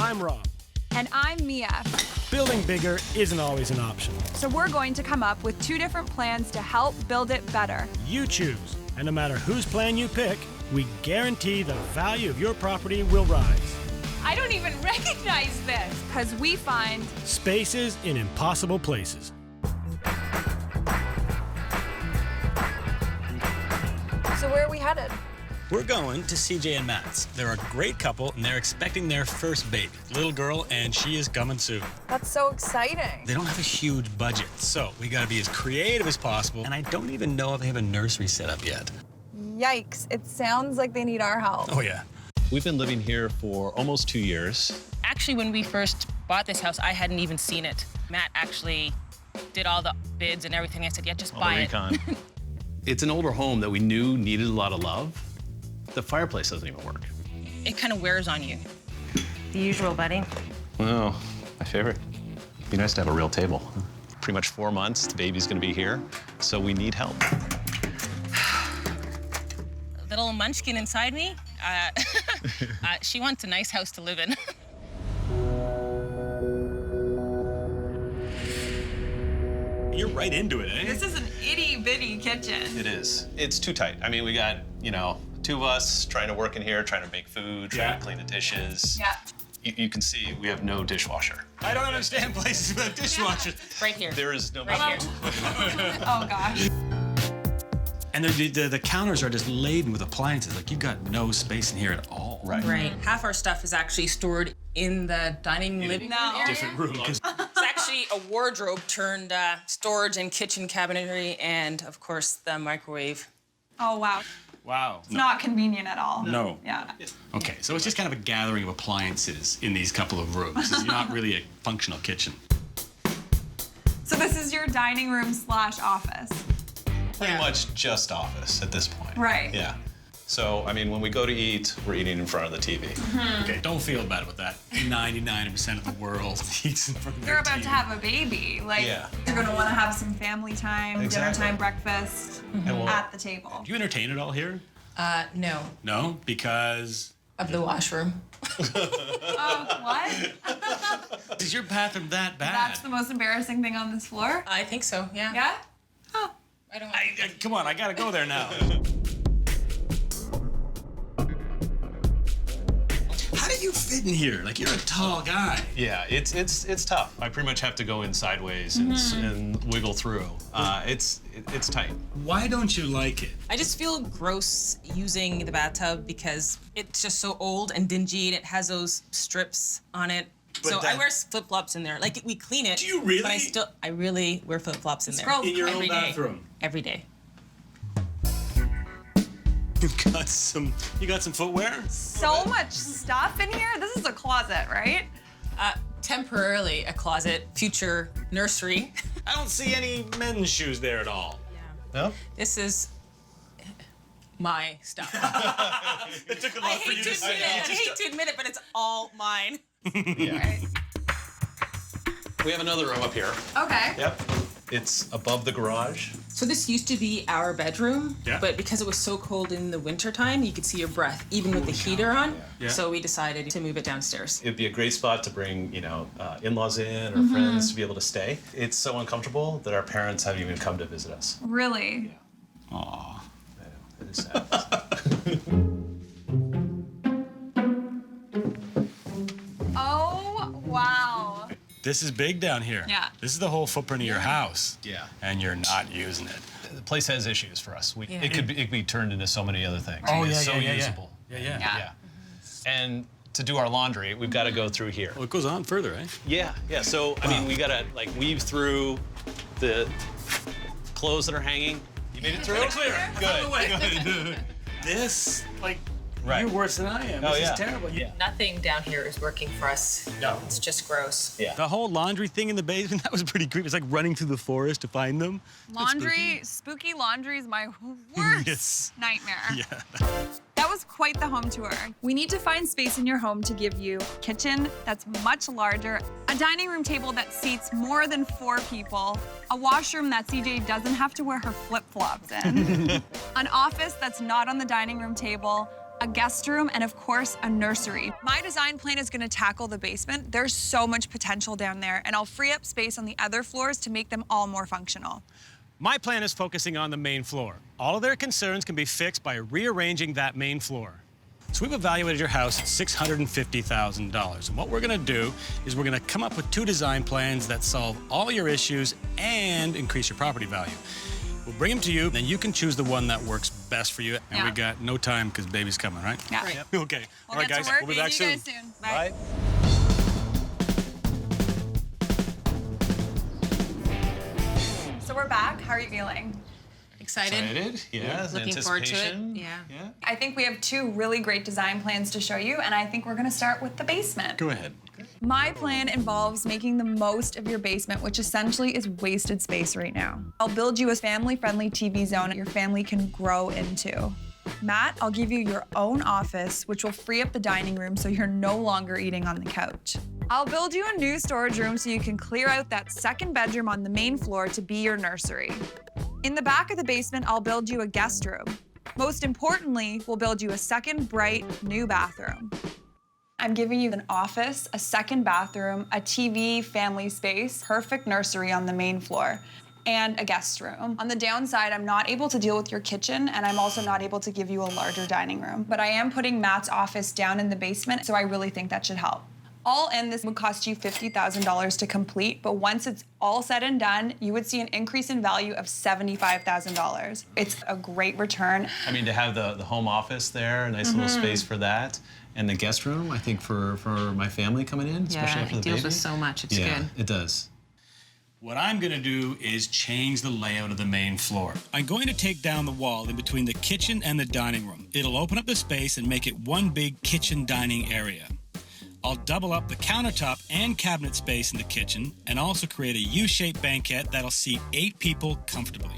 I'm Rob. And I'm Mia. Building bigger isn't always an option. So we're going to come up with 2 different plans to help build it better. You choose, and no matter whose plan you pick, we guarantee the value of your property will rise. I don't even recognize this, because we find Spaces in impossible places. So where are we headed? We're going to CJ and Matt's. They're a great couple, and they're expecting their first baby. Little girl, and she is coming soon. That's so exciting. They don't have a huge budget, so we gotta be as creative as possible, and I don't even know if they have a nursery set up yet. Yikes, it sounds like they need our help. Oh, yeah. We've been living here for almost 2 years. Actually, when we first bought this house, I hadn't even seen it. Matt actually did all the bids and everything. I said, yeah, just buy it. It's an older home that we knew needed a lot of love. The fireplace doesn't even work. It kind of wears on you. The usual, buddy. Well, my favorite. Be nice to have a real table. Pretty much 4 months, the baby's gonna be here, so we need help. Little munchkin inside me, she wants a nice house to live in. You're right into it, eh? This is an itty-bitty kitchen. It is. It's too tight. I mean, we got, 2 of us trying to work in here, trying to make food, trying to clean the dishes. Yeah. You can see we have no dishwasher. I don't understand places without dishwashers. Right here. There is no Right here. Oh, gosh. And the counters are just laden with appliances. Like, you've got no space in here at all. Right. Right. Half our stuff is actually stored in the dining living room area. Different room. It's actually a wardrobe turned storage and kitchen cabinetry, and of course the microwave. Oh, wow. Wow. It's not convenient at all. No. Yeah. Okay, so it's just kind of a gathering of appliances in these couple of rooms. It's not really a functional kitchen. So this is your dining room / office. Pretty much just office at this point. Right. Yeah. So, I mean, when we go to eat, we're eating in front of the TV. Okay, don't feel bad about that. 99% of the world eats in front of their You're about TV. to have a baby. Like, Yeah. you're going to want to have some family time, Exactly. dinner time, breakfast at the table. Do you entertain at all here? No, No, because... of the washroom. Oh, what? Is your bathroom that bad? That's the most embarrassing thing on this floor? I think so. Yeah. Yeah? Oh. I don't. Come on, I gotta go there now. How do you fit in here? Like, you're a tall guy. Yeah, it's tough. I pretty much have to go in sideways and wiggle through. It's tight. Why don't you like it? I just feel gross using the bathtub because it's just so old and dingy, and it has those strips on it. But So that- I wear flip-flops in there. Like, we clean it. Do you really? But I really wear flip-flops in there. Scroll. In your own Every day. bathroom? Every day. You got some footwear? So much stuff in here. This is a closet, right? Temporarily a closet, future nursery. I don't see any men's shoes there at all. No? This is my stuff. It took a I lot for hate you to to say. admit it, but it's all mine. Yeah. We have another room up here. Okay. Yep. It's above the garage. So this used to be our bedroom, Yeah. but because it was so cold in the wintertime, you could see your breath, even with the heater on. Yeah. So we decided to move it downstairs. It'd be a great spot to bring, in-laws in or friends to be able to stay. It's so uncomfortable that our parents haven't even come to visit us. Really? Aw. I know, it is sad. Oh, wow. This is big down here. Yeah. This is the whole footprint of your house. Yeah. And you're not using it. The place has issues for us. Yeah. It could be turned into so many other things. Oh, It's yeah, so yeah, yeah, usable. Yeah. Yeah. And to do our laundry, we've got to go through here. Well, it goes on further, eh? Yeah. So, I mean, we got to, weave through the clothes that are hanging. You made it through? Clear. Good. This, Right. you're worse than I am. Oh, This yeah. is terrible. Yeah. Nothing down here is working for us. No. It's just gross. Yeah. The whole laundry thing in the basement, that was pretty creepy. It's like running through the forest to find them. Laundry, spooky laundry is my worst Yes. nightmare. Yeah. That was quite the home tour. We need to find space in your home to give you a kitchen that's much larger, a dining room table that seats more than 4 people, a washroom that CJ doesn't have to wear her flip-flops in, an office that's not on the dining room table, a guest room, and of course, a nursery. My design plan is gonna tackle the basement. There's so much potential down there, and I'll free up space on the other floors to make them all more functional. My plan is focusing on the main floor. All of their concerns can be fixed by rearranging that main floor. So we've evaluated your house at $650,000. And what we're gonna do is we're gonna come up with 2 design plans that solve all your issues and increase your property value. We'll bring them to you, then you can choose the one that works best for you. And we got no time because baby's coming, right? Yeah. Right. Okay. We'll All right, get to guys. work. We'll be back See you soon. guys soon. Bye. So we're back. How are you feeling? Excited? Yeah. Looking forward to it. Anticipation. Yeah. I think we have 2 really great design plans to show you, and I think we're gonna start with the basement. Go ahead. My plan involves making the most of your basement, which essentially is wasted space right now. I'll build you a family-friendly TV zone that your family can grow into. Matt, I'll give you your own office, which will free up the dining room so you're no longer eating on the couch. I'll build you a new storage room so you can clear out that second bedroom on the main floor to be your nursery. In the back of the basement, I'll build you a guest room. Most importantly, we'll build you a second bright new bathroom. I'm giving you an office, a second bathroom, a TV, family space, perfect nursery on the main floor, and a guest room. On the downside, I'm not able to deal with your kitchen, and I'm also not able to give you a larger dining room. But I am putting Matt's office down in the basement, so I really think that should help. All in, this would cost you $50,000 to complete, but once it's all said and done, you would see an increase in value of $75,000. It's a great return. I mean, to have the home office there, a nice little space for that, and the guest room, I think for my family coming in, especially after the it deals baby. with so much. It's Yeah, good. it does. What I'm gonna do is change the layout of the main floor. I'm going to take down the wall in between the kitchen and the dining room. It'll open up the space and make it one big kitchen dining area. I'll double up the countertop and cabinet space in the kitchen and also create a U-shaped banquette that'll seat 8 people comfortably.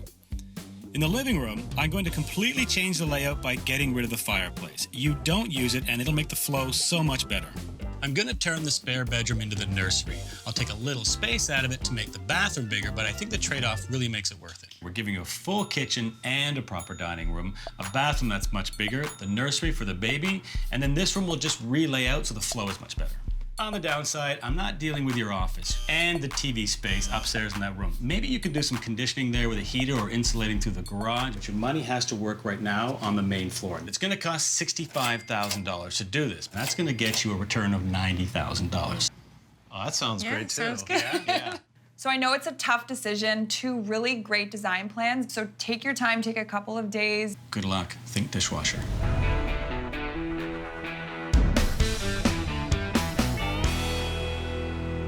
In the living room, I'm going to completely change the layout by getting rid of the fireplace. You don't use it and it'll make the flow so much better. I'm gonna turn the spare bedroom into the nursery. I'll take a little space out of it to make the bathroom bigger, but I think the trade-off really makes it worth it. We're giving you a full kitchen and a proper dining room, a bathroom that's much bigger, the nursery for the baby, and then this room will just relay out so the flow is much better. On the downside, I'm not dealing with your office and the TV space upstairs in that room. Maybe you can do some conditioning there with a heater or insulating through the garage, but your money has to work right now on the main floor. It's gonna cost $65,000 to do this. That's gonna get you a return of $90,000. Oh, that sounds great too. sounds good. Yeah. So I know it's a tough decision, 2 really great design plans, so take your time, take a couple of days. Good luck. Think dishwasher.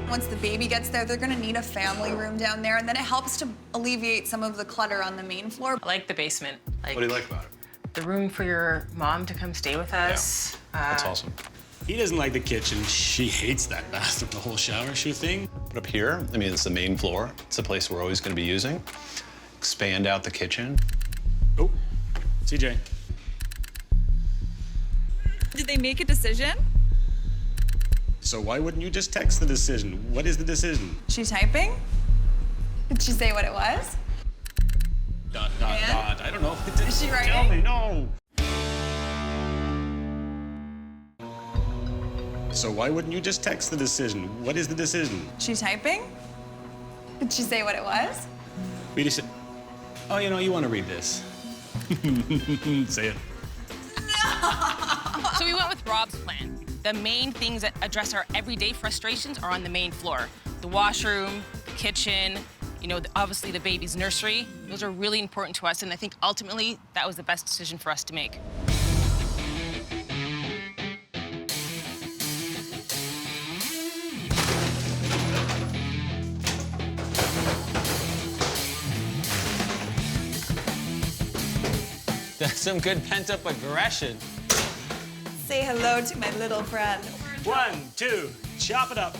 Once the baby gets there, they're gonna need a family room down there, and then it helps to alleviate some of the clutter on the main floor. I like the basement. Like What do you like about it? the room for your mom to come stay with us. That's awesome. He doesn't like the kitchen. She hates that bathroom, the whole shower shoe thing. But up here, I mean, it's the main floor. It's a place we're always going to be using. Expand out the kitchen. Oh, CJ. Did they make a decision? So why wouldn't you just text the decision? What is the decision? She's typing? Did she say what it was? Dot. I don't know. Is she writing? Tell me, no. So why wouldn't you just text the decision? What is the decision? She typing? Did she say what it was? We just said, oh, you know, you want to read this. Say it. So we went with Rob's plan. The main things that address our everyday frustrations are on the main floor. The washroom, the kitchen, you know, obviously the baby's nursery. Those are really important to us, and I think ultimately that was the best decision for us to make. That's some good pent-up aggression. Say hello to my little friend. 1, 2, chop it up.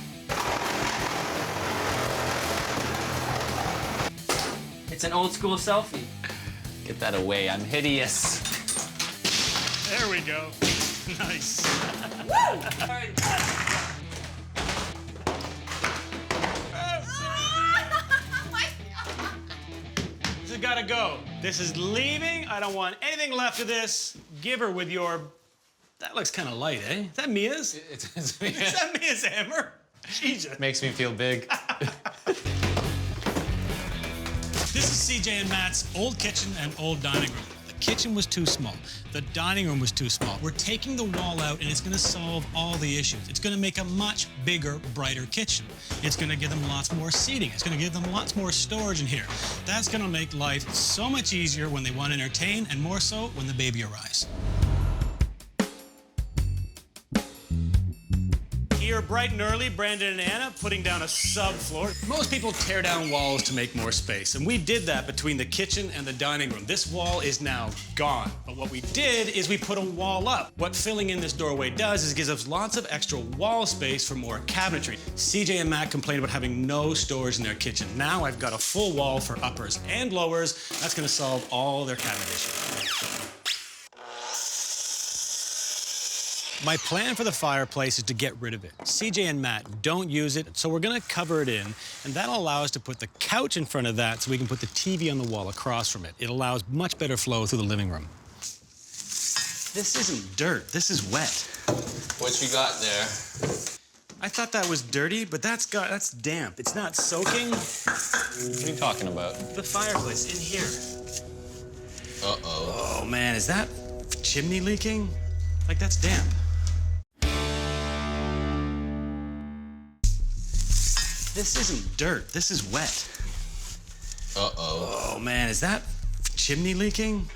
It's an old school selfie. Get that away, I'm hideous. There we go. Nice. This has got to go. This is leaving. I don't want anything left of this. Give her with your That looks kind of light, eh? Is that Mia's? It's Is that Mia's hammer? Jesus. Makes me feel big. This is CJ and Matt's old kitchen and old dining room. The kitchen was too small. The dining room was too small. We're taking the wall out, and it's going to solve all the issues. It's going to make a much bigger, brighter kitchen. It's going to give them lots more seating. It's going to give them lots more storage in here. That's going to make life so much easier when they want to entertain, and more so when the baby arrives. Here bright and early, Brandon and Anna putting down a subfloor. Most people tear down walls to make more space, and we did that between the kitchen and the dining room. This wall is now gone. But what we did is we put a wall up. What filling in this doorway does is it gives us lots of extra wall space for more cabinetry. CJ and Matt complained about having no storage in their kitchen. Now I've got a full wall for uppers and lowers. That's gonna solve all their cabinet issues. My plan for the fireplace is to get rid of it. CJ and Matt don't use it, so we're gonna cover it in, and that'll allow us to put the couch in front of that so we can put the TV on the wall across from it. It allows much better flow through the living room. This isn't dirt, this is wet. What you got there? I thought that was dirty, but that's damp. It's not soaking. What are you talking about? The fireplace in here. Uh-oh. Oh man, is that chimney leaking? Like that's damp. This isn't dirt, this is wet. Uh-oh. Oh man, is that chimney leaking?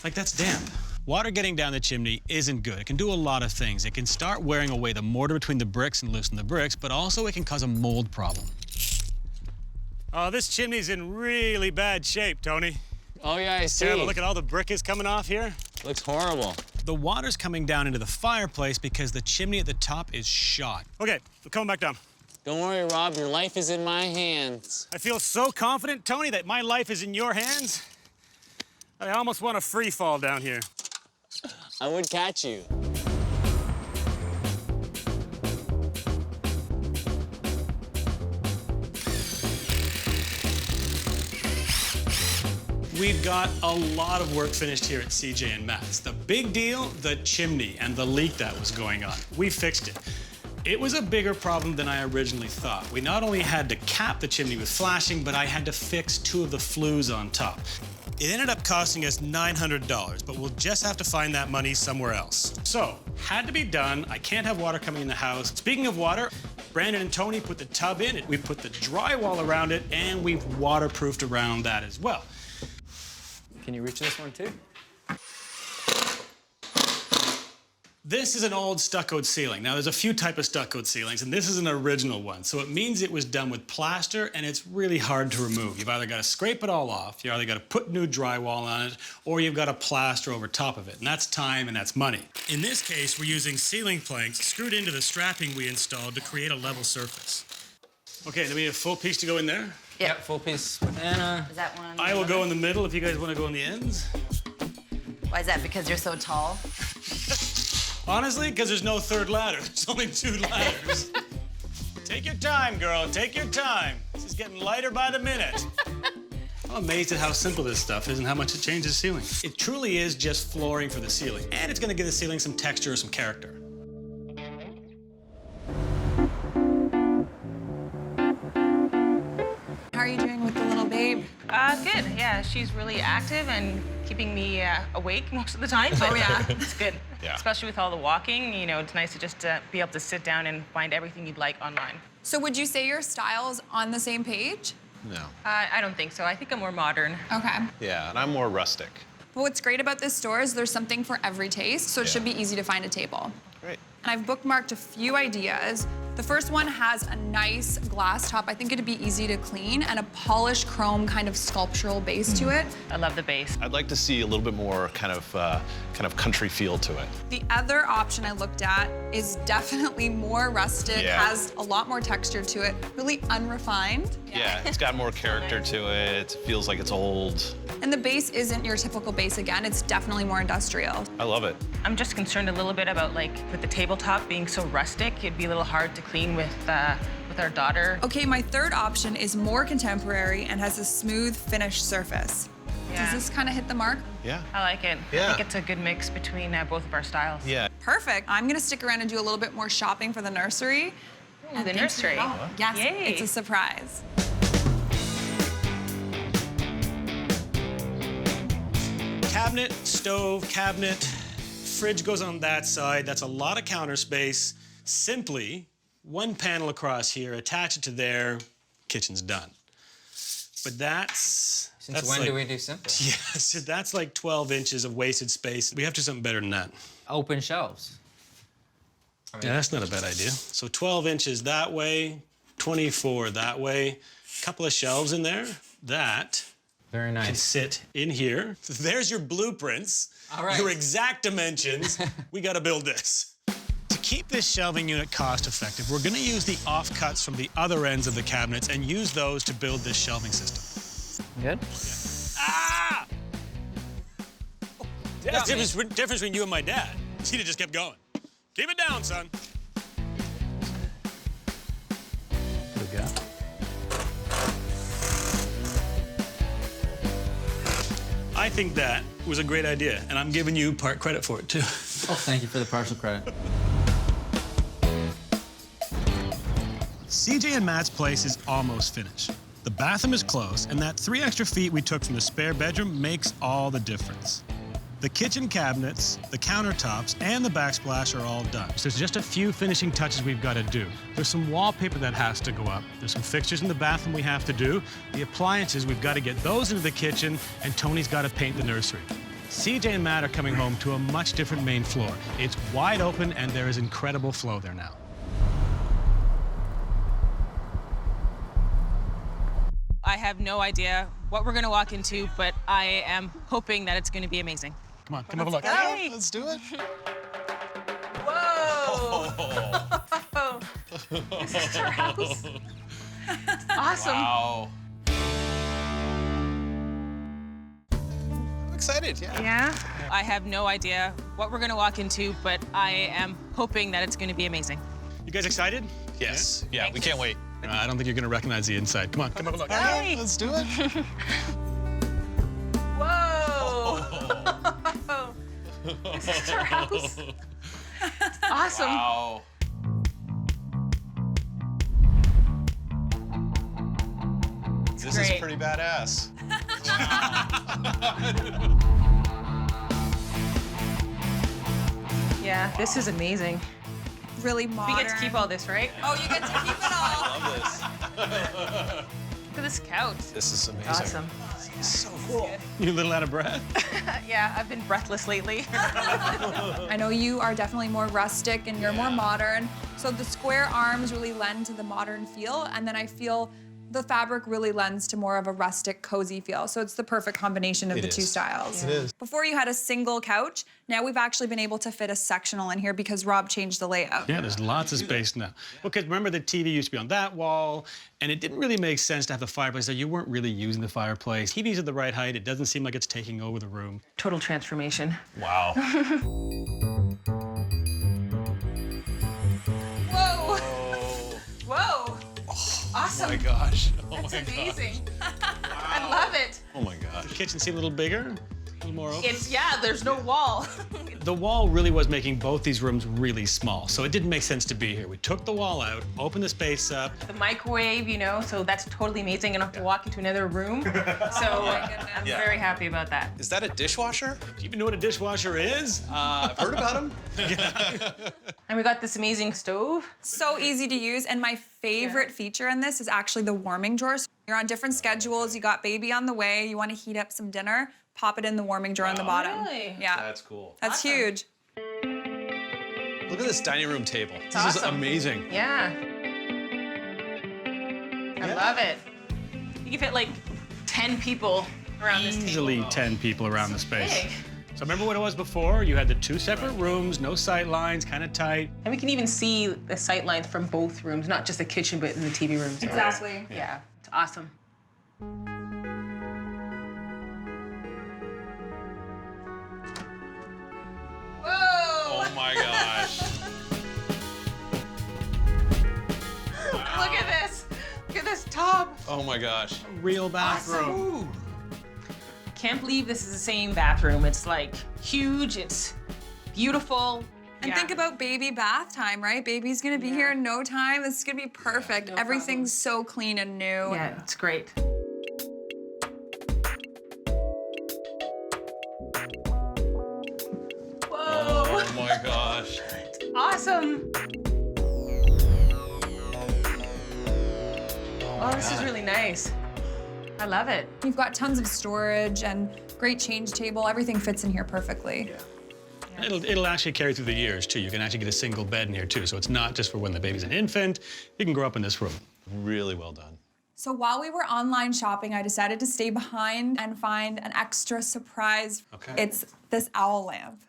Like that's damp. Water getting down the chimney isn't good. It can do a lot of things. It can start wearing away the mortar between the bricks and loosen the bricks, but also it can cause a mold problem. Oh, this chimney's in really bad shape, Tony. Oh, yeah, I see. Yeah, but look at all the brick is coming off here. Looks horrible. The water's coming down into the fireplace because the chimney at the top is shot. Okay, we're coming back down. Don't worry, Rob. Your life is in my hands. I feel so confident, Tony, that my life is in your hands. I almost want a free fall down here. I would catch you. We've got a lot of work finished here at CJ and Matt's. The big deal, the chimney and the leak that was going on. We fixed it. It was a bigger problem than I originally thought. We not only had to cap the chimney with flashing, but I had to fix 2 of the flues on top. It ended up costing us $900, but we'll just have to find that money somewhere else. So, had to be done. I can't have water coming in the house. Speaking of water, Brandon and Tony put the tub in it. We put the drywall around it, and we've waterproofed around that as well. Can you reach this one too? This is an old stuccoed ceiling. Now, there's a few types of stuccoed ceilings, and this is an original one. So it means it was done with plaster, and it's really hard to remove. You've either got to scrape it all off, you either got to put new drywall on it, or you've got to plaster over top of it. And that's time and that's money. In this case, we're using ceiling planks screwed into the strapping we installed to create a level surface. Okay, then we need a full piece to go in there. Yep, full piece with Anna. Is that one? I will go in the middle if you guys want to go on the ends. Why is that? Because you're so tall? Honestly, because there's no third ladder. There's only 2 ladders. Take your time, girl. Take your time. This is getting lighter by the minute. I'm amazed at how simple this stuff is and how much it changes the ceiling. It truly is just flooring for the ceiling, and it's going to give the ceiling some texture or some character. How are you doing with the little babe? Good. Yeah, she's really active and keeping me awake most of the time. But, Oh, yeah. it's good. Yeah. Especially with all the walking, you know, it's nice to just be able to sit down and find everything you'd like online. So would you say your style's on the same page? No. I don't think so. I think I'm more modern. Okay. Yeah, and I'm more rustic. But what's great about this store is there's something for every taste, so it should be Yeah. easy to find a table. Great. And I've bookmarked a few ideas. The first one has a nice glass top. I think it'd be easy to clean, and a polished chrome kind of sculptural base to it. I love the base. I'd like to see a little bit more kind of country feel to it. The other option I looked at is definitely more rustic, Yeah. has a lot more texture to it, really unrefined. Yeah, it's got more character to it. It feels like it's old. And the base isn't your typical base again. It's definitely more industrial. I love it. I'm just concerned a little bit about, like, with the tabletop being so rustic, it'd be a little hard to clean with our daughter. Okay, my third option is more contemporary and has a smooth finished surface. Does this kind of hit the mark? Yeah. I like it. Yeah. I think it's a good mix between both of our styles. Yeah. Perfect. I'm gonna stick around and do a little bit more shopping for the nursery. Ooh, the nursery. Yes, Yay. it's a surprise. Cabinet, stove, cabinet, fridge goes on that side. That's a lot of counter space. Simply one panel across here, attach it to there, kitchen's done. But that's Since when like, do we do simple? Yes, that's like 12 inches of wasted space. We have to do something better than that. Open shelves. Yeah, that's not a bad idea. So 12 inches that way, 24 that way, couple of shelves in there. That Very can nice. sit in here. There's your blueprints, All right. your exact dimensions. We gotta build this. To keep this shelving unit cost effective, we're gonna use the offcuts from the other ends of the cabinets and use those to build this shelving system. Good? Ah! That's the difference between you and my dad. He'd have just kept going. Keep it down, son. Good go. I think that was a great idea, and I'm giving you part credit for it, too. Oh, thank you for the partial credit. CJ and Matt's place is almost finished. The bathroom is close, and that 3 extra feet we took from the spare bedroom makes all the difference. The kitchen cabinets, the countertops, and the backsplash are all done. So there's just a few finishing touches we've got to do. There's some wallpaper that has to go up. There's some fixtures in the bathroom we have to do. The appliances, we've got to get those into the kitchen, and Tony's got to paint the nursery. CJ and Matt are coming home to a much different main floor. It's wide open, and there is incredible flow there now. I have no idea what we're going to walk into, but I am hoping that it's going to be amazing. Come on, come have a look. Hey. Let's do it. Whoa! This is our house. Awesome. Wow. I'm excited, yeah. Yeah? I have no idea what we're going to walk into, but I am hoping that it's going to be amazing. You guys excited? Yes. Yeah, we can't wait. I don't think you're going to recognize the inside. Come on, come have a look. Hey. Let's do it. Whoa! This is our house. Awesome. Wow. This is great. pretty badass. Yeah, this is amazing. Really modern. We get to keep all this, right? Oh, you get to keep it all. Love this. Look at this couch. This is amazing. Awesome. So cool. You a little out of breath? Yeah, I've been breathless lately. I know you are definitely more rustic and you're more modern. So the square arms really lend to the modern feel, and then I feel the fabric really lends to more of a rustic, cozy feel. So it's the perfect combination of the two styles. It is. Before you had a single couch, now we've actually been able to fit a sectional in here because Rob changed the layout. Yeah, there's lots of space now. Because remember, the TV used to be on that wall, and it didn't really make sense to have the fireplace there. You weren't really using the fireplace. TV's at the right height. It doesn't seem like it's taking over the room. Total transformation. Wow. Whoa! Whoa! Awesome. Oh my gosh. Oh That's my gosh. amazing. I love it. Oh my gosh. The kitchen seemed a little bigger, a little more open. Yeah, there's no wall. The wall really was making both these rooms really small, so it didn't make sense to be here. We took the wall out, opened the space up. The microwave, you know, so that's totally amazing. I don't have to walk into another room. So I'm Yeah. very happy about that. Is that a dishwasher? Do you even know what a dishwasher is? I've heard about them. And we got this amazing stove. So easy to use, and my favorite feature in this is actually the warming drawers. You're on different schedules, you got baby on the way, you want to heat up some dinner, pop it in the warming drawer on the bottom. Really? Yeah, That's cool. that's Awesome. huge. Look at this dining room table. This is awesome. amazing. Yeah. I love it. You can fit like 10 people around this table. Easily 10 people around the space. Big. So remember what it was before? You had the 2 separate rooms, no sight lines, kind of tight. And we can even see the sight lines from both rooms, not just the kitchen, but in the TV rooms. Exactly. Yeah, it's awesome. Whoa! Oh my gosh. Look at this. Look at this tub. Oh my gosh. Real bathroom. Ooh. can't believe this is the same bathroom. It's like huge, it's beautiful. And think about baby bath time, right? Baby's gonna be here in no time. This is gonna be perfect. No Everything's so clean and new. Yeah, it's great. Whoa, Oh my gosh. awesome. Oh, this is really nice. I love it. You've got tons of storage and great change table. Everything fits in here perfectly. It'll actually carry through the years, too. You can actually get a single bed in here, too. So it's not just for when the baby's an infant. You can grow up in this room. Really well done. So while we were online shopping, I decided to stay behind and find an extra surprise. Okay. It's this owl lamp.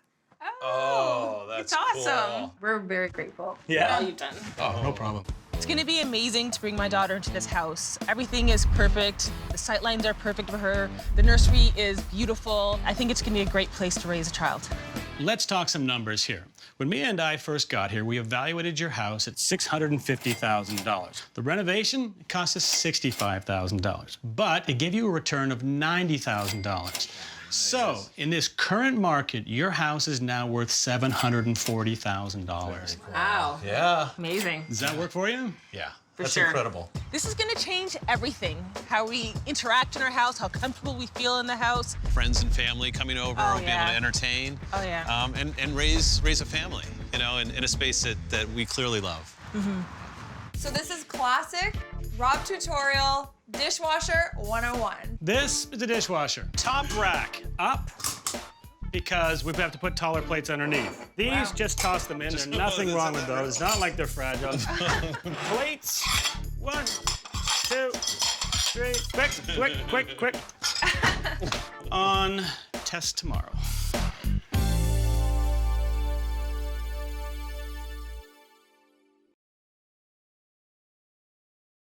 Oh, that's It's awesome. cool. We're very grateful Yeah. for all you've done. Oh, no problem. It's gonna be amazing to bring my daughter into this house. Everything is perfect. The sight lines are perfect for her. The nursery is beautiful. I think it's gonna be a great place to raise a child. Let's talk some numbers here. When Mia and I first got here, we evaluated your house at $650,000. The renovation cost us $65,000, but it gave you a return of $90,000. So, in this current market, your house is now worth $740,000. Wow. Yeah. Amazing. Does that work for you? Yeah. For That's sure. incredible. This is gonna change everything. How we interact in our house, how comfortable we feel in the house. Friends and family coming over, Oh, be able yeah. to entertain, Oh, yeah. and raise a family, you know, in a space that we clearly love. So this is classic Rob tutorial dishwasher 101. This is a dishwasher. Top rack up because we have to put taller plates underneath. These, just toss them in. There's nothing wrong with those. It's not like they're fragile. Plates. 1, 2, 3. Quick, quick, quick, quick. On test tomorrow.